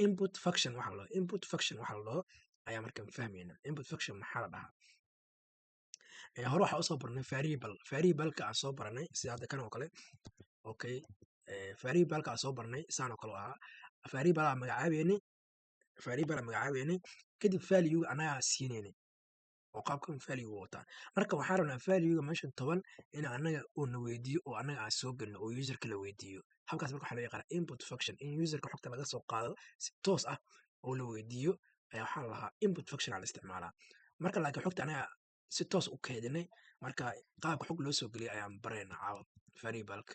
input function waxa la input function waxa la dhaho ayaa markaan fahmayna input function maxaa la dhahaa hore waxaa usoo baranay variable-ka aan soo baranay sida hadda kan oo kale okay variable-ka aan soo baranay saan oo kale ahaa variable-a magacaabeynay kadib value anaga siinayna oo qaabkan value wataa marka waxaan rabnaa value-ga meeshan 10 in anaga uu na weydiiyo oo anaga aan soo galno oo user-ka la weydiiyo halkaas marka waxaa loo yaqaanaa input function in user-ka xogta laga soo qaado si toos ah oo la weydiiyo ayaa waxaa la lahaa input function la isticmaalaa marka laakiin xogta anaga si toos u keedinay marka qaabka xog loo soo geliyo ayaan baraynaa caawa variable-ka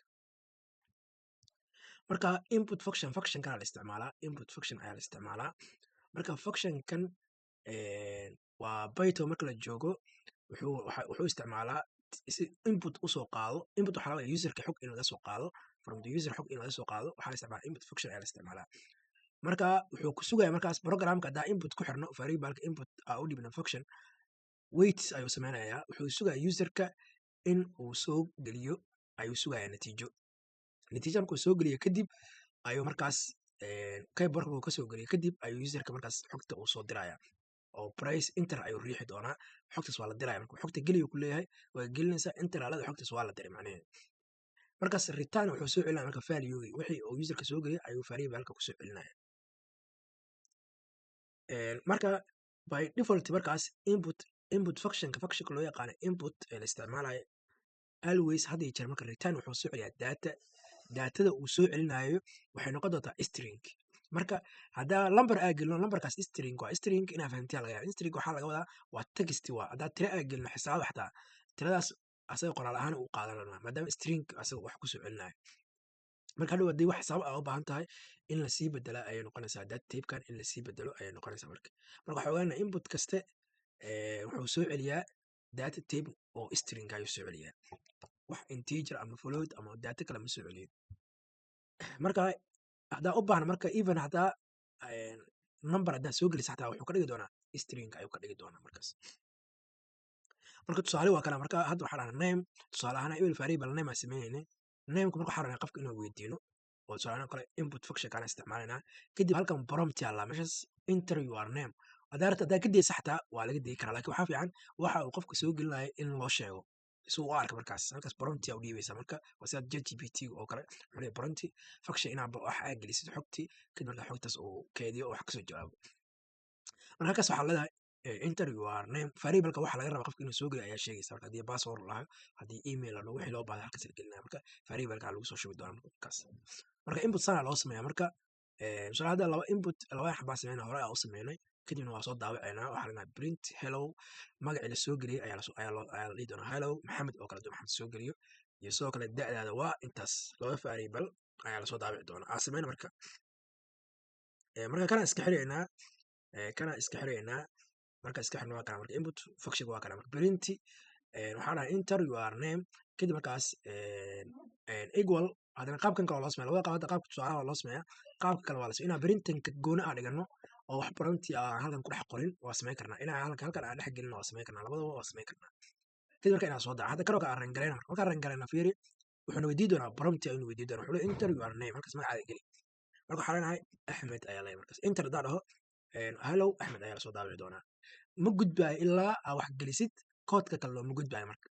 marka input function kana la isticmaalaa input function ayaa la isticmaalaa marka function-kan waa Python marka la joogo wuxuu isticmaalaa si input usoo qaado input waxaa laga user-ka xog in laga soo qaado from the user xog in laga soo qaado waxaa la isticmaalaa input function ayaa la isticmaalaa marka wuxuu ku sugayaa markaas programka haddaa input ku xirno variable-ka input aa u dhibna function waits ayuu sameynayaa wuxuu sugayaa user-ka in uu soo geliyo ayuu sugayaa natiijo markuu soo geliyo kadib ayuu markaas keyboardka uu kasoo geliyo kadib ayuu user-ka markaas xogta uu soo diraya oo price enter ayuu riixi doonaa xogtaas waa la diraya marka xogta geliyo ku leeyahay waa gelinaysaa enter alada xogtaas waa la diray macnaheedu markaas return wuxuu soo celinaya marka value wixii uu user-ka soo geliyay ayuu variable-ka ku soo celinaya marka by default markaas input function-ka loo yaqaano input ee la isticmaalayo always had iyo jeer marka return wuxuu soo celiyaa datada uu soo celinayo waxay noqon doontaa string marka haddaa lambar aa gelino lambarkaas string waa string inaa fahamtiyaa laga yaaba string waxaa laga wadaa waa text waa haddaa tira aa gelino xisaabo xataa tiradaas asaga qoraal ahaan uu qaadan doonaa maadaama string asaga wax kusoo celinayo marka hadhow haddii wax xisaabo aa u baahan tahay in lasii bedela ayay noqonaysaa data type-kan in lasii bedelo ayay noqonaysaa marka waxaa ogaanaa input kaste wuxuu soo celiyaa data type oo string ayuu soo celiyaa wax integer ama float ama data kale ma soo celiyo marka haddaa u baahna marka even haddaa number haddaa soo gelisa xataa wuxuu ka dhigi doonaa string ayuu ka dhigi doonaa markaas marka tusaale waa kana marka hadda waxaa dhahnaa name tusaale ahaan ebel variable name aan sameynayna nameka marka waxaa rabnaa qofka inuu weydiino oo tusaale ahaan kale input function kana isticmaalanaa kadib halkan prompt yaallaa meeshaas enter your name haddaa ka daysa xataa waa laga dayi karaa laakiin waxaa fiican waxa uu qofka soo gelinayo in loo sheego si uu u arka markaas halkaas prompt yaa u dhiibaysa marka waa sida ChatGPT oo kale wuxuu leeyahay prompt function inaad wax aa gelisid xogtii kadib marka xogtaas uu keediyo oo wax kasoo jawaabo marka halkaas waxaa leedahay enter your name variable-ka waxaa laga rabaa qofka inuu soo geliyo ayaa sheegaysa marka haddii password lahayo haddii email lano wixii loo baahday halkaas la gelinaya marka variable-ka lagu soo shubi doonaa markaas marka input sana loo sameeyaa marka tusaale hadda laba xabaa sameynaa hore aa u sameynay kadibna waa soo daawacaynaa waxaa leenahay print hello magacii la soo geliyey ayaa la dhihi doonaa hello maxamed oo kale maxamed soo geliyo iyo sidoo kale da'daada waa intaas laba variable ayaa lasoo daawici doonaa aa sameyna marka kana iska xiraynaa marka iska xirna waa kana marka input function waa kana marka print waxaa dhahay enter your name kadib markaas equal haddana qaabkan kale waa loo sameeya labada qaab hadda qaabka tusaalaha waa loo sameeyaa qaabka kale waa la sameeya inaa printanka gooni aa dhigano oo wax baranti aan halkan ku dhex qorin waa samayn karnaa inaa halkan aan dhex gelin waa samayn karnaa labadaba waa samayn karnaa kadib marka inaa soo daa hadda karoo ka aan rangareyna markaan rangareyna fiiri wuxuuna weydii doonaa prompt inuu weydii doonaa wuxuu leeyahay enter your name halkaas magacaada geli marka waxaa leenahay axmed ayaa leeyahay markaas enter hadaa dhaho hello axmed ayaa lasoo daawici doonaa ma gudbaayo ilaa aa wax gelisid koodka kale looma gudbaayo marka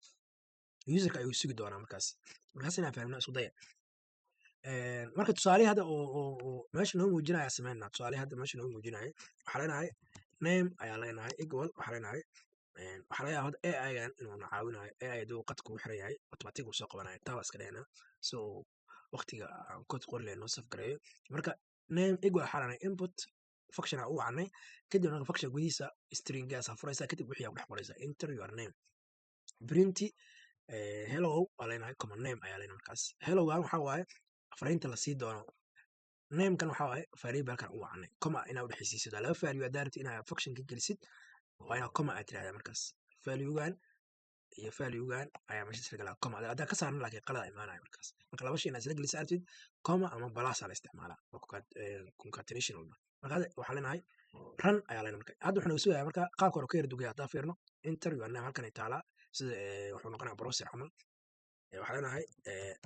userka ayuu sugi doonaa markaas inaan fahamna isku daya marka tusaale hadda oo meesha noo muujinaya sameynaa tusaale hadda meesha noo muujinaya waxaa leenahay name ayaa leenahay equal waxaa leenahay waxaa laga yaabaa AI-gan inuu na caawinayo AI haduu qadka uu xiran yahay automatic uu soo qabanayo taa waa iska dhahnaa so waqtiga aan code qori lahayn noo saf gareeyo marka name equal waxaa leenahay input function aa u wacnay kadib marka function gudihiisa stringaas aa furaysaa kadib wixii aa ku dhex qoraysaa enter your name print hello waa leenahay common name ayaa leenahay markaas hellogan waxaa waaye fariinta la sii doono namekan waxaa waaye variable-kan u wacnay coma inaa u dhexaysiisid waa laba value haddaa rabtid inaa function ka gelisid waa inaa coma aad tirahdaa markaas value-gan iyo value-gan ayaa meesha isla galaa coma haddaa ka saarna laakiin qalada imaanaya markaas marka laba shay inaad isla gelisa rabtid coma ama plus aa la isticmaalaa concatenation walba marka waxaa leenahay run ayaa leenahay marka hadda wuxuu naga sugayaa marka qaabka hore ka yara dugaya haddaa fiirno enter your name halkan ay taalaa sida wuxuu noqonayaa browser camal waxaa leenahay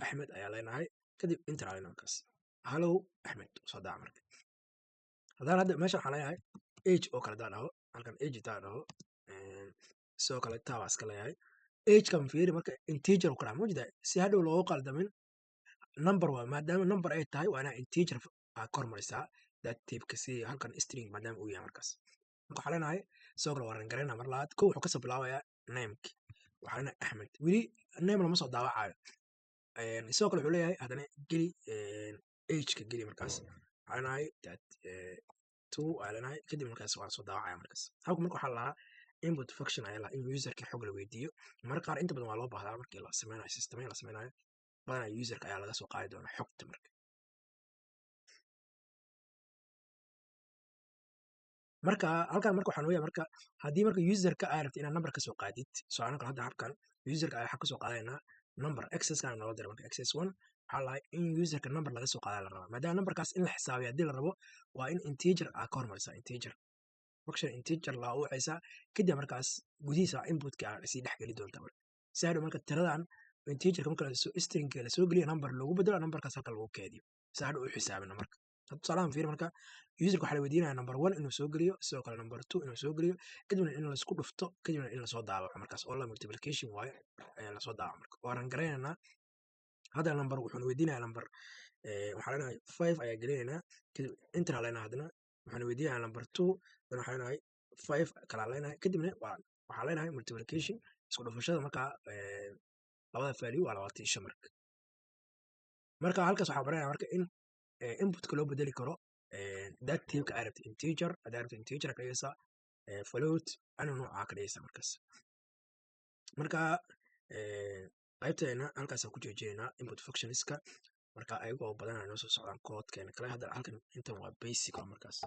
axmed ayaa leenahay kadib enter aa leenahay markaas hello axmed soo daa marka haddaan hadda meeshan waxaa leeyahay age oo kale haddaan dhaho halkan age haddaan dhaho sidoo kale taa baa iska leeyahay agekan fiiri marka integer u karaa mawjida si hadhow loogu qaldamin number waa maadaama number ay tahay waa inaa integer aa kor marisaa that typeka si halkan string maadaama uu yahay markaas marka waxaa leenahay sidoo kale waa rangarayna mar labaad kow wuxuu kasoo bilaabayaa nameki waxaa leenahay axmed weli name lama soo daawacayo sidoo kale wuxuu leeyahay haddana geli ageka geli markaas waxaa leenahay that two aa leenahay kadib markaas waa soo daawacaya markaas halku marka waxaa lahaa input function ayaa lahaa in userka xog la weydiiyo marka qaar inta badan waa loo baahdaa markii la sameynayo systemaya la sameynayo badanaa userka ayaa laga soo qaadi doonaa xogta marka halkan marka waxaan weeyaa marka haddii marka userka aa rabtid inaad number kasoo qaadid so anaka hadda habkan userka ayaa waxaa kasoo qaadanaynaa number access kana noo dira marka access one waxaa lahay in userka number laga soo qaadaa la rabaa maadaama numberkaas in la xisaabiyo haddii la rabo waa in integer aa ka hormarisaa integer function integer laa u waxaysaa kadib markaas gudihiisa inputka aa sii dhex geli doonta marka si hadhow marka tiradan integerka marka stringka lasoo geliyo number loogu bedelo numberkaas halka lagu keediyo si hadhow u xisaabino marka tusaalahan fiir marka userka waxaa la weydiinaya number one inuu soo geliyo sidoo kale number two inuu soo geliyo kadibna in laisku dhufto kadibna in lasoo daabaco markaas oo la multiplication waayo lasoo daabaco marka waaran garaynaynaa hadda number wuxuuna weydiinaya number waxaa leenahay five ayaa gelinaynaa kadib intera leenahay haddana waxaana weydiinaya number two dan waxaa leenahay five kalaa leenahay kadibna waxaa leenahay multiplication isku dhufashada markaa labada value waa labaatan iyo shan marka halkaas waxaa baranaya marka in inputka loo bedeli karo that typeka aa rabta integer haddaa rabta integer ka dhigaysa float ana noocaa ka dhigaysa markaas marka qaybteena halkaasaan ku joojinaynaa input functionska marka ayagoo badanaa noo soo socdaan koodkeena kale hadda halkan intan waa basic markaas